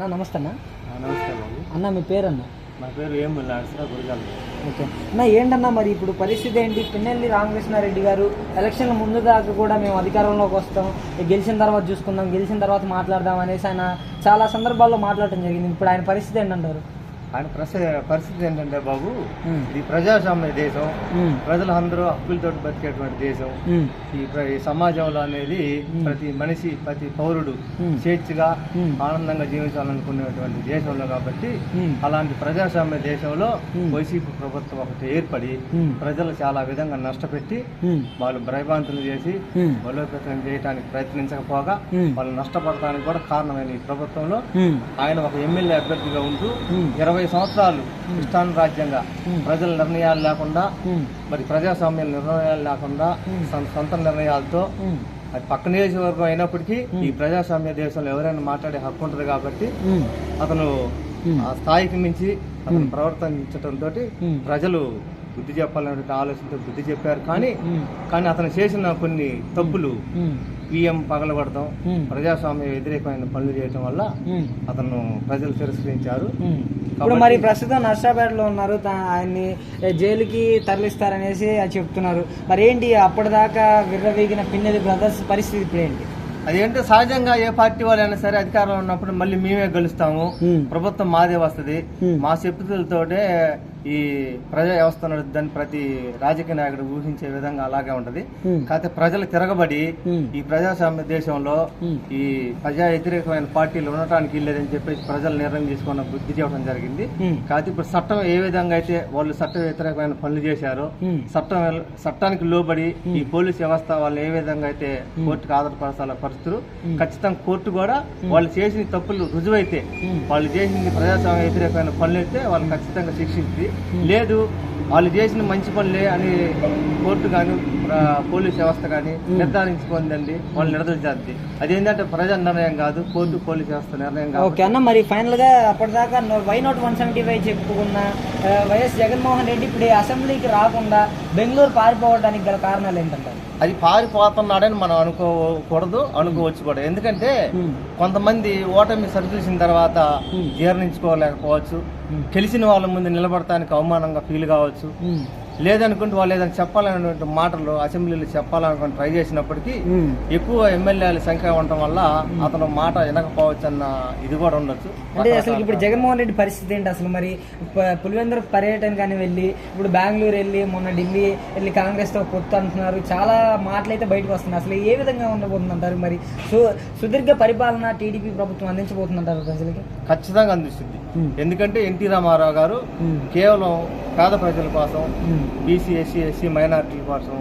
నమస్తే అన్న. నమస్తే బాబు. అన్న మీ పేరు అన్న? నా పేరు ఏం నరసరా గురిజాల. ఓకే అన్న, ఏంటన్నా మరి ఇప్పుడు పరిస్థితి ఏంటి? పిన్నెల్లి రామకృష్ణారెడ్డి గారు ఎలక్షన్ల ముందు దాకా కూడా మేము అధికారంలోకి వస్తాం, గెలిచిన తర్వాత చూసుకుందాం, గెలిచిన తర్వాత మాట్లాడదాం అనేసి ఆయన చాలా సందర్భాల్లో మాట్లాడటం జరిగింది. ఇప్పుడు ఆయన పరిస్థితి ఏంటంటారు? ఆయన పరిస్థితి ఏంటంటే బాబు, ఇది ప్రజాస్వామ్య దేశం, ప్రజలు అందరూ హక్కులతో బతికేటువంటి దేశం. ఈ సమాజంలో అనేది ప్రతి మనిషి, ప్రతి పౌరుడు స్వేచ్ఛగా ఆనందంగా జీవించాలనుకునేటువంటి దేశంలో కాబట్టి అలాంటి ప్రజాస్వామ్య దేశంలో వైసీపీ ప్రభుత్వం ఒకటి ఏర్పడి ప్రజలు చాలా విధంగా నష్టపెట్టి వాళ్ళు భయభ్రాంతులు చేసి బలోపేతం చేయడానికి ప్రయత్నించకపోగా వాళ్ళు నష్టపడటానికి కూడా కారణమైన ఈ ప్రభుత్వంలో ఆయన ఒక ఎమ్మెల్యే అభ్యర్థిగా ఉంటూ 20 సంవత్సరాలు ఇష్టానురాజ్యంగా ప్రజల నిర్ణయాలు లేకుండా, మరి ప్రజాస్వామ్య నిర్ణయాలు లేకుండా సొంత నిర్ణయాలతో అది పక్క నియోజకవర్గం అయినప్పటికీ ఈ ప్రజాస్వామ్య దేశంలో ఎవరైనా మాట్లాడే హక్కు ఉంటుంది కాబట్టి అతను ఆ స్థాయికి మించి అతను ప్రవర్తించడంతో ప్రజలు బుద్ధి చెప్పాలనే ఆలోచనతో బుద్ధి చెప్పారు. కానీ అతను చేసిన కొన్ని తప్పులు, పిఎం పగలగొడతాం, ప్రజాస్వామ్య వ్యతిరేకమైన పనులు చేయడం వల్ల అతను ప్రజలు తిరస్కరించారు. ఇప్పుడు మరి ప్రస్తుతం నర్సాపేటలో ఉన్నారు, ఆయన్ని జైలుకి తరలిస్తారనేసి చెప్తున్నారు. మరి ఏంటి అప్పటిదాకా విర్రవీగిన పిన్నెల్లి బ్రదర్స్ పరిస్థితి ఇప్పుడు ఏంటి? అదేంటే సహజంగా ఏ పార్టీ వాళ్ళైనా సరే అధికారంలో ఉన్నప్పుడు మళ్ళీ మేమే గెలుస్తాము, ప్రభుత్వం మాదే వస్తుంది, మా చెప్పులతోటే ఈ ప్రజా వ్యవస్థ నడుద్దని ప్రతి రాజకీయ నాయకుడు ఊహించే విధంగా అలాగే ఉంటది. కాకపోతే ప్రజలు తిరగబడి ఈ ప్రజాస్వామ్య దేశంలో ఈ ప్రజా వ్యతిరేకమైన పార్టీలు ఉండటానికి లేదని చెప్పేసి ప్రజలు నిర్ణయం తీసుకున్న బుద్ధి చెప్పడం జరిగింది. కాకపోతే ఇప్పుడు చట్టం ఏ విధంగా అయితే వాళ్ళు చట్ట వ్యతిరేకమైన పనులు చేశారో, చట్టానికి లోబడి ఈ పోలీస్ వ్యవస్థ వాళ్ళు ఏ విధంగా అయితే కోర్టుకు ఆధారపరచాల పరిస్థితులు, ఖచ్చితంగా కోర్టు కూడా వాళ్ళు చేసిన తప్పులు రుజువైతే, వాళ్ళు చేసింది ప్రజాస్వామ్య వ్యతిరేకమైన పనులు అయితే వాళ్ళు ఖచ్చితంగా శిక్షించి, లేదు వాళ్ళు చేసిన మంచి పనులే అని కోర్టు కానీ పోలీస్ వ్యవస్థ కానీ నిర్ధారించుకుందండి, వాళ్ళు నిడదలు చేద్ది. అదేంటంటే ప్రజా నిర్ణయం కాదు, కోర్టు పోలీస్ వ్యవస్థ నిర్ణయం కాదు. ఓకే అన్న, మరి ఫైనల్ గా అప్పటిదాకా వై నాట్ 175 చెప్పుకున్న వైఎస్ జగన్మోహన్ రెడ్డి ఇప్పుడు అసెంబ్లీకి రాకుండా బెంగళూరు పారిపోవడానికి గల కారణాలు ఏంటంటారు? అది పారిపోతున్నాడని మనం అనుకోకూడదు, అనుకోవచ్చు కూడా. ఎందుకంటే కొంతమంది ఓటమి సరిచూసిన తర్వాత జీర్ణించుకోలేకపోవచ్చు, గెలిచిన వాళ్ళ ముందు నిలబడటానికి అవమానంగా ఫీల్ కావచ్చు, లేదనుకుంటే వాళ్ళు ఏదైనా చెప్పాలనేటువంటి మాటలు అసెంబ్లీలో చెప్పాలనుకుని ట్రై చేసినప్పటికీ ఎక్కువ ఎమ్మెల్యేల సంఖ్య ఉండటం వల్ల అతను మాట వినకపోవచ్చు అన్న ఇది కూడా ఉండొచ్చు. అంటే అసలు ఇప్పుడు జగన్మోహన్ రెడ్డి పరిస్థితి ఏంటి అసలు? మరి పులివెందుల పర్యటన కానీ వెళ్ళి ఇప్పుడు బెంగళూరు వెళ్ళి మొన్న ఢిల్లీ వెళ్ళి కాంగ్రెస్తో పొత్తు అంటున్నారు, చాలా మాటలు అయితే బయటకు వస్తున్నాయి. అసలు ఏ విధంగా ఉండబోతుందంటారు? మరి సుదీర్ఘ పరిపాలన టీడీపీ ప్రభుత్వం అందించబోతుందంటారు ప్రజలకి? ఖచ్చితంగా అందిస్తుంది. ఎందుకంటే ఎన్టీ రామారావు గారు కేవలం పేద ప్రజల కోసం, బీసీ, ఎస్సీ, మైనారిటీల కోసం